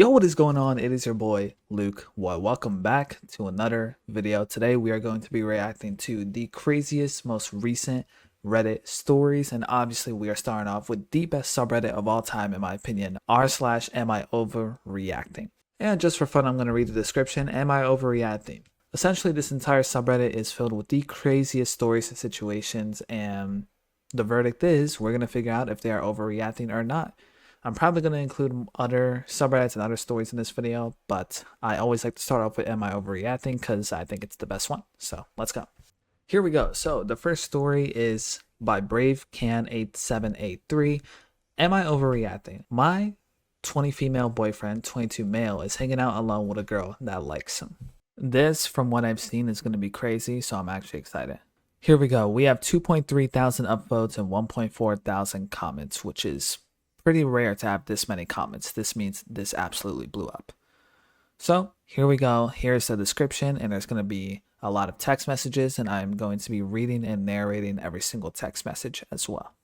Yo, what is going on? It is your boy Luke. Welcome back to another video. Today we are going to be reacting to the craziest, most recent Reddit stories, and obviously we are starting off with the best subreddit of all time, in my opinion, r/am I overreacting. And just for fun, I'm going to read the description. Am I overreacting? Essentially, this entire subreddit is filled with the craziest stories and situations, and the verdict is we're going to figure out if they are overreacting or not. I'm probably going to include other subreddits and other stories in this video, but I always like to start off with Am I Overreacting because I think it's the best one. So let's go. Here we go. So the first story is by BraveCan8783. Am I overreacting? My 20 female boyfriend, 22 male, is hanging out alone with a girl that likes him. This, from what I've seen, is going to be crazy, so I'm actually excited. Here we go. We have 2.3 thousand upvotes and 1.4 thousand comments, which is pretty rare to have this many comments. This means this absolutely blew up. So here we go. Here's the description, and there's going to be a lot of text messages, and I'm going to be reading and narrating every single text message as well.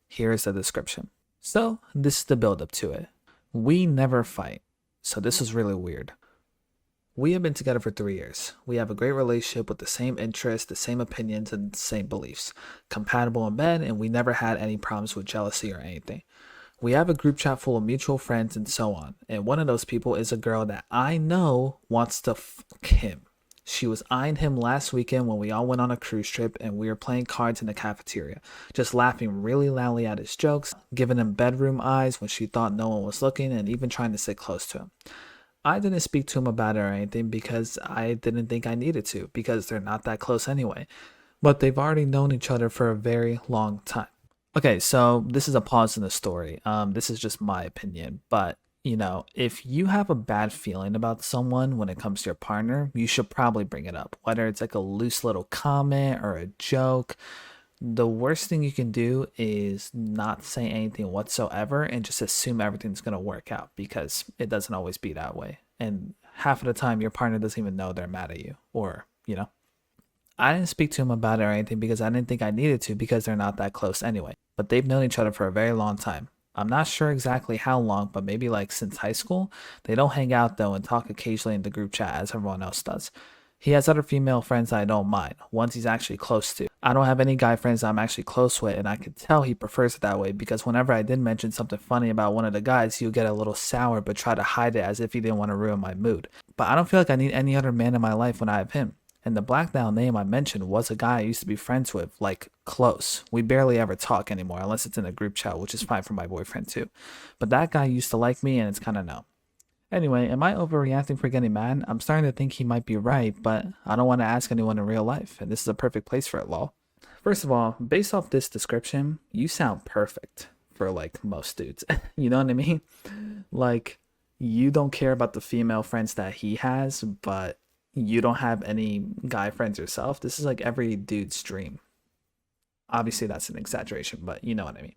Here's the description. So this is the build up to it. We never fight. So this is really weird. We have been together for 3 years. We have a great relationship with the same interests, the same opinions, and the same beliefs. Compatible in bed, and we never had any problems with jealousy or anything. We have a group chat full of mutual friends and so on. And one of those people is a girl that I know wants to fuck him. She was eyeing him last weekend when we all went on a cruise trip and we were playing cards in the cafeteria, just laughing really loudly at his jokes, giving him bedroom eyes when she thought no one was looking, and even trying to sit close to him. I didn't speak to him about it or anything because I didn't think I needed to, because they're not that close anyway. But they've already known each other for a very long time. Okay, so this is a pause in the story. This is just my opinion, but you know, if you have a bad feeling about someone when it comes to your partner, you should probably bring it up, whether it's like a loose little comment or a joke. The worst thing you can do is not say anything whatsoever and just assume everything's going to work out, because it doesn't always be that way. And half of the time, your partner doesn't even know they're mad at you, or, you know. I didn't speak to him about it or anything because I didn't think I needed to, because they're not that close anyway. But they've known each other for a very long time. I'm not sure exactly how long, but maybe like since high school. They don't hang out though and talk occasionally in the group chat as everyone else does. He has other female friends I don't mind, ones he's actually close to. I don't have any guy friends that I'm actually close with, and I could tell he prefers it that way, because whenever I did mention something funny about one of the guys, he'll get a little sour but try to hide it as if he didn't want to ruin my mood. But I don't feel like I need any other man in my life when I have him. And the blacked out name I mentioned was a guy I used to be friends with, like close. We barely ever talk anymore unless it's in a group chat, which is fine for my boyfriend too. But that guy used to like me, and it's kind of no. Anyway, am I overreacting for getting mad? I'm starting to think he might be right, but I don't want to ask anyone in real life, and this is a perfect place for it, lol. First of all, based off this description, you sound perfect for like most dudes. You know what I mean? Like, you don't care about the female friends that he has, but you don't have any guy friends yourself. This is like every dude's dream. Obviously, that's an exaggeration, but you know what I mean.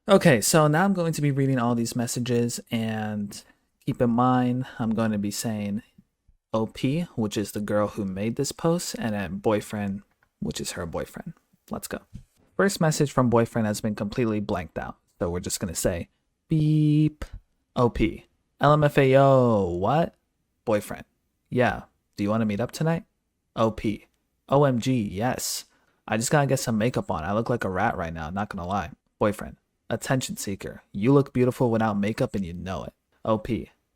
Okay, so now I'm going to be reading all these messages, and keep in mind, I'm going to be saying OP, which is the girl who made this post, and then boyfriend, which is her boyfriend. Let's go. First message from boyfriend has been completely blanked out, so we're just going to say beep. OP. LMFAO. What? Boyfriend. Yeah. Do you want to meet up tonight? OP. OMG. Yes. I just gotta get some makeup on. I look like a rat right now, not gonna lie. Boyfriend. Attention seeker. You look beautiful without makeup and you know it. OP.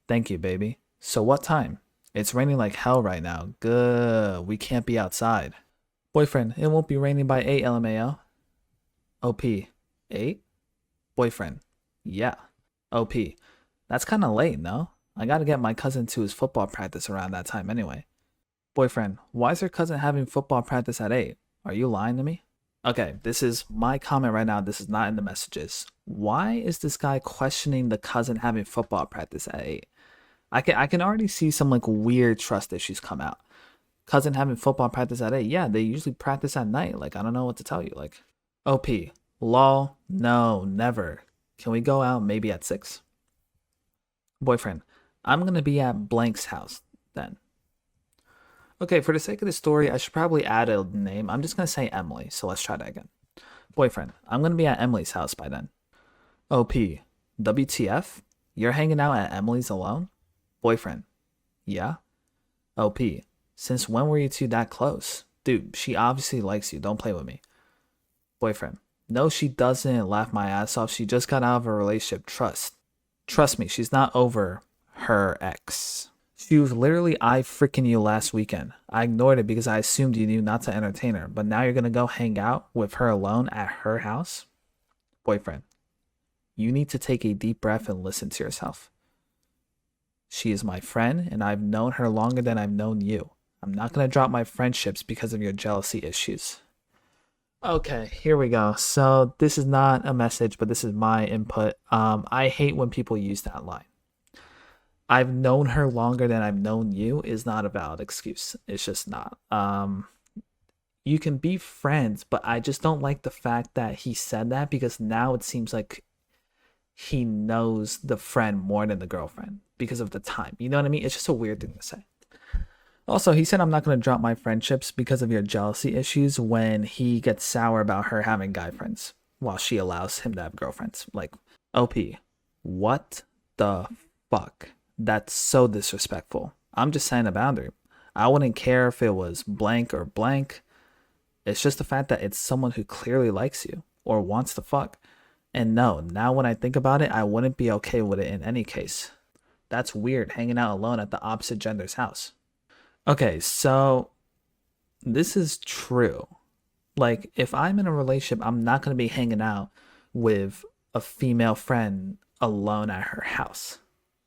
Thank you, baby. So what time? It's raining like hell right now. Good. We can't be outside. Boyfriend. It won't be raining by 8, LMAO. OP. 8? Boyfriend. Yeah. OP. That's kind of late, no? I gotta get my cousin to his football practice around that time anyway. Boyfriend. Why is her cousin having football practice at 8? Are you lying to me? Okay, this is my comment right now. This is not in the messages. Why is this guy questioning the cousin having football practice at 8? I can already see some like weird trust issues come out. Cousin having football practice at 8. Yeah, they usually practice at night. Like, I don't know what to tell you. Like, OP. Lol. No, never. Can we go out maybe at 6? Boyfriend. I'm gonna be at blank's house then. Okay, for the sake of the story, I should probably add a name. I'm just gonna say Emily, so let's try that again. Boyfriend. I'm gonna be at Emily's house by then. OP. WTF? You're hanging out at Emily's alone? Boyfriend. Yeah? OP. Since when were you two that close? Dude, she obviously likes you. Don't play with me. Boyfriend. No, she doesn't. Laugh my ass off. She just got out of a relationship. Trust me, she's not over her ex. She was literally I freaking you last weekend. I ignored it because I assumed you knew not to entertain her. But now you're gonna go hang out with her alone at her house? Boyfriend. You need to take a deep breath and listen to yourself. She is my friend, and I've known her longer than I've known you. I'm not going to drop my friendships because of your jealousy issues. Okay, here we go. So this is not a message, but this is my input. I hate when people use that line. I've known her longer than I've known you is not a valid excuse. It's just not. You can be friends, but I just don't like the fact that he said that because now it seems like he knows the friend more than the girlfriend because of the time. You know what I mean? It's just a weird thing to say. Also, he said, I'm not going to drop my friendships because of your jealousy issues when he gets sour about her having guy friends while she allows him to have girlfriends. Like, OP, what the fuck? That's so disrespectful. I'm just saying a boundary. I wouldn't care if it was blank or blank. It's just the fact that it's someone who clearly likes you or wants to fuck. And no, now when I think about it, I wouldn't be okay with it in any case. That's weird, hanging out alone at the opposite gender's house. Okay, so this is true. Like, if I'm in a relationship, I'm not going to be hanging out with a female friend alone at her house.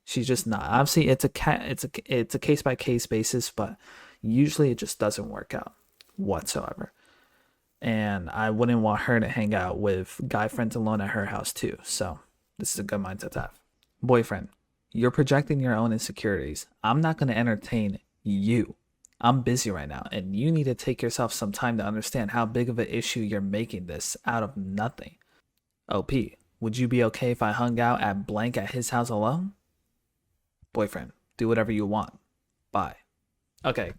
She's just not. Obviously, it's a case by case basis, but usually it just doesn't work out whatsoever. And I wouldn't want her to hang out with guy friends alone at her house too. So this is a good mindset to have. Boyfriend, you're projecting your own insecurities. I'm not going to entertain you. I'm busy right now, and you need to take yourself some time to understand how big of an issue you're making this out of nothing. OP, would you be okay if I hung out at blank at his house alone? Boyfriend, do whatever you want. Bye. Okay,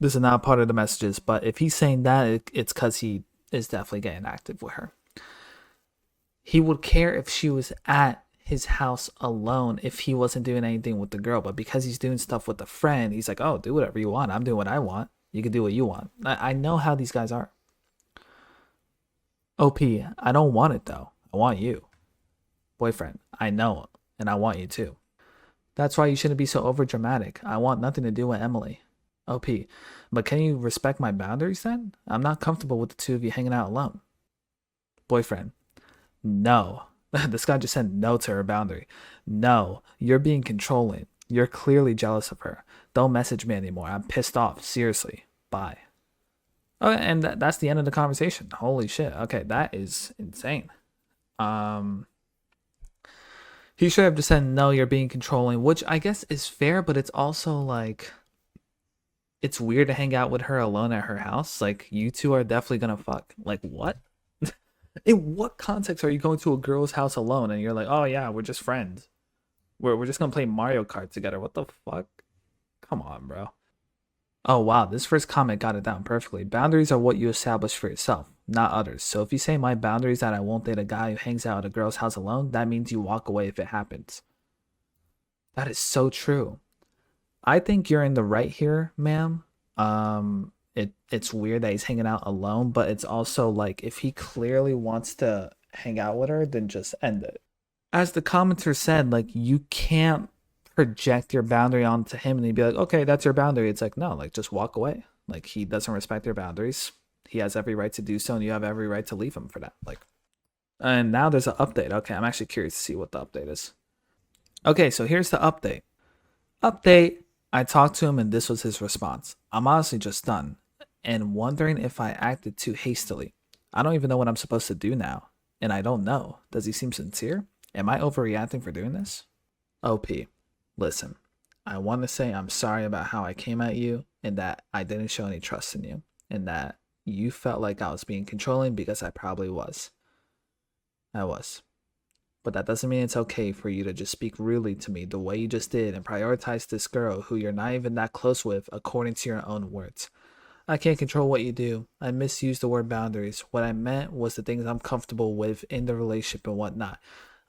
this is not part of the messages, but if he's saying that, it's because he is definitely getting active with her. He would care if she was at his house alone if he wasn't doing anything with the girl, but because he's doing stuff with a friend, he's like, oh, do whatever you want. I'm doing what I want. You can do what you want. I know how these guys are. OP, I don't want it though. I want you. Boyfriend, I know, and I want you too. That's why you shouldn't be so over dramatic. I want nothing to do with Emily. OP, but can you respect my boundaries then? I'm not comfortable with the two of you hanging out alone. Boyfriend, no. This guy just said no to her boundary. No, you're being controlling. You're clearly jealous of her. Don't message me anymore. I'm pissed off. Seriously. Bye. Oh, and that's the end of the conversation. Holy shit. Okay, that is insane. He should have just said no, you're being controlling, which I guess is fair, but it's also like it's weird to hang out with her alone at her house. Like, you two are definitely gonna fuck. Like, what? In what context are you going to a girl's house alone and you're like, oh yeah, we're just friends. We're just gonna play Mario Kart together. What the fuck? Come on, bro. Oh wow, this first comment got it down perfectly. Boundaries are what you establish for yourself, not others. So if you say my boundary is that I won't date a guy who hangs out at a girl's house alone, that means you walk away if it happens. That is so true. I think you're in the right here, ma'am. It's weird that he's hanging out alone, but it's also like if he clearly wants to hang out with her, then just end it. As the commenter said, like, you can't project your boundary onto him and he'd be like, okay, that's your boundary. It's like, no, like, just walk away. Like, he doesn't respect your boundaries. He has every right to do so, and you have every right to leave him for that. Like, and now there's an update. Okay, I'm actually curious to see what the update is. Okay, so here's the update. Update. I talked to him and this was his response. I'm honestly just stunned and wondering if I acted too hastily. I don't even know what I'm supposed to do now. And I don't know. Does he seem sincere? Am I overreacting for doing this? OP, listen, I want to say I'm sorry about how I came at you and that I didn't show any trust in you and that you felt like I was being controlling because I probably was. I was. But that doesn't mean it's okay for you to just speak rudely to me the way you just did and prioritize this girl who you're not even that close with according to your own words. I can't control what you do. I misused the word boundaries. What I meant was the things I'm comfortable with in the relationship and whatnot.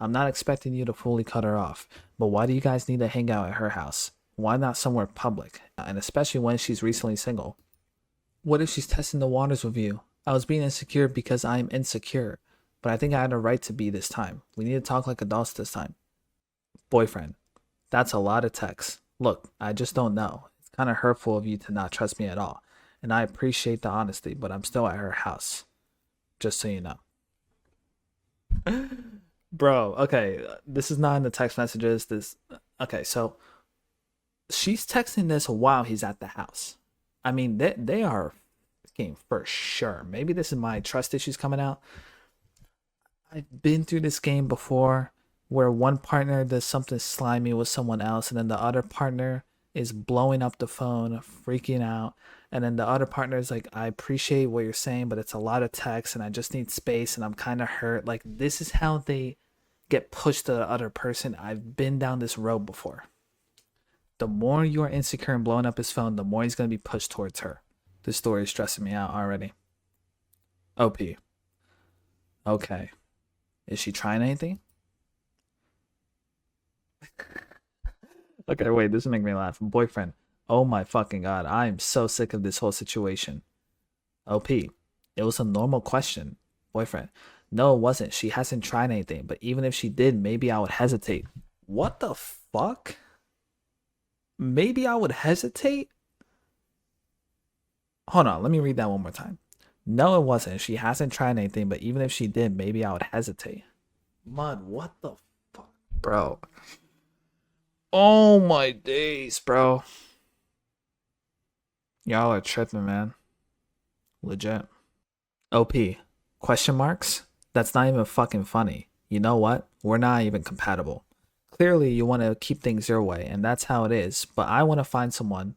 I'm not expecting you to fully cut her off, but why do you guys need to hang out at her house? Why not somewhere public? And especially when she's recently single. What if she's testing the waters with you? I was being insecure because I am insecure, but I think I had a right to be this time. We need to talk like adults this time. Boyfriend, that's a lot of text. Look, I just don't know. It's kind of hurtful of you to not trust me at all. And I appreciate the honesty, but I'm still at her house. Just so you know. Bro, okay, this is not in the text messages. Okay, so she's texting this while he's at the house. I mean, they are fucking for sure. Maybe this is my trust issues coming out. I've been through this game before where one partner does something slimy with someone else, and then the other partner is blowing up the phone, freaking out. And then the other partner is like, I appreciate what you're saying, but it's a lot of text and I just need space and I'm kind of hurt. Like, this is how they get pushed to the other person. I've been down this road before. The more you are insecure and blowing up his phone, the more he's going to be pushed towards her. This story is stressing me out already. OP. Okay. Is she trying anything? Okay, wait, this will make me laugh. Boyfriend. Oh my fucking god, I am so sick of this whole situation. OP. It was a normal question. Boyfriend. No, it wasn't. She hasn't tried anything, but even if she did, maybe I would hesitate. What the fuck? Maybe I would hesitate? Hold on, let me read that one more time. No, it wasn't. She hasn't tried anything, but even if she did, maybe I would hesitate. Mud, what the fuck, bro? Oh my days, bro. Y'all are tripping, man. Legit. OP. Question marks? That's not even fucking funny. You know what? We're not even compatible. Clearly, you want to keep things your way, and that's how it is, but I want to find someone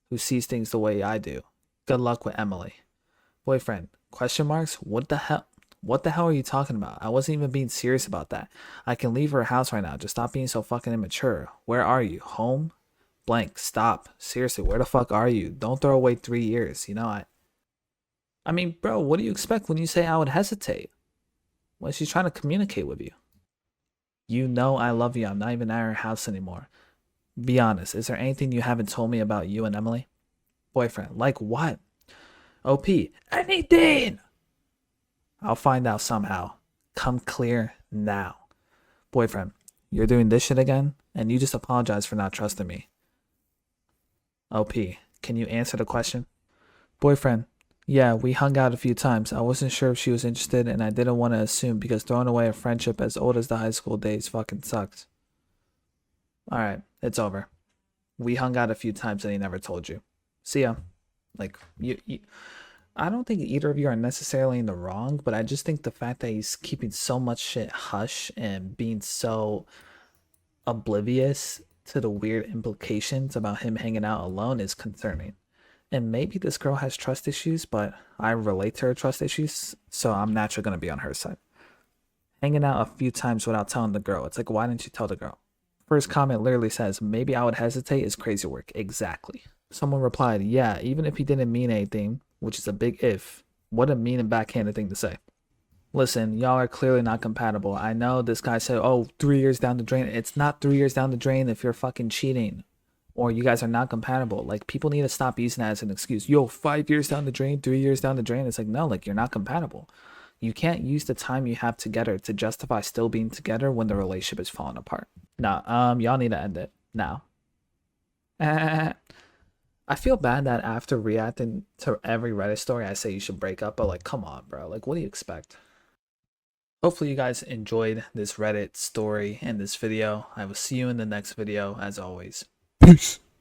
who sees things the way I do. Good luck with Emily. Boyfriend. Question marks? What the hell? What the hell are you talking about? I wasn't even being serious about that. I can leave her house right now. Just stop being so fucking immature. Where are you? Home? Blank. Stop. Seriously, where the fuck are you? Don't throw away 3 years. You know, I mean, bro, what do you expect when you say I would hesitate? When she's trying to communicate with you. You know I love you. I'm not even at her house anymore. Be honest. Is there anything you haven't told me about you and Emily? Boyfriend. Like what? OP. Anything! I'll find out somehow. Come clear now. Boyfriend. You're doing this shit again? And you just apologize for not trusting me. OP. Can you answer the question? Boyfriend. Yeah, we hung out a few times. I wasn't sure if she was interested and I didn't want to assume because throwing away a friendship as old as the high school days fucking sucks. Alright, it's over. We hung out a few times and he never told you. See ya. Like, you I don't think either of you are necessarily in the wrong, but I just think the fact that he's keeping so much shit hush and being so oblivious to the weird implications about him hanging out alone is concerning. And maybe this girl has trust issues, but I relate to her trust issues, so I'm naturally going to be on her side. Hanging out a few times without telling the girl. It's like, why didn't you tell the girl? First comment literally says, maybe I would hesitate is crazy work. Exactly. Someone replied, yeah, even if he didn't mean anything, which is a big if. What a mean and backhanded thing to say. Listen, y'all are clearly not compatible. I know this guy said, oh, 3 years down the drain. It's not 3 years down the drain if you're fucking cheating. Or you guys are not compatible. Like, people need to stop using that as an excuse. Yo, 5 years down the drain, 3 years down the drain. It's like, no, like, you're not compatible. You can't use the time you have together to justify still being together when the relationship is falling apart. Nah, y'all need to end it now. I feel bad that after reacting to every Reddit story, I say you should break up, but like, come on, bro. Like, what do you expect? Hopefully you guys enjoyed this Reddit story and this video. I will see you in the next video as always. Peace.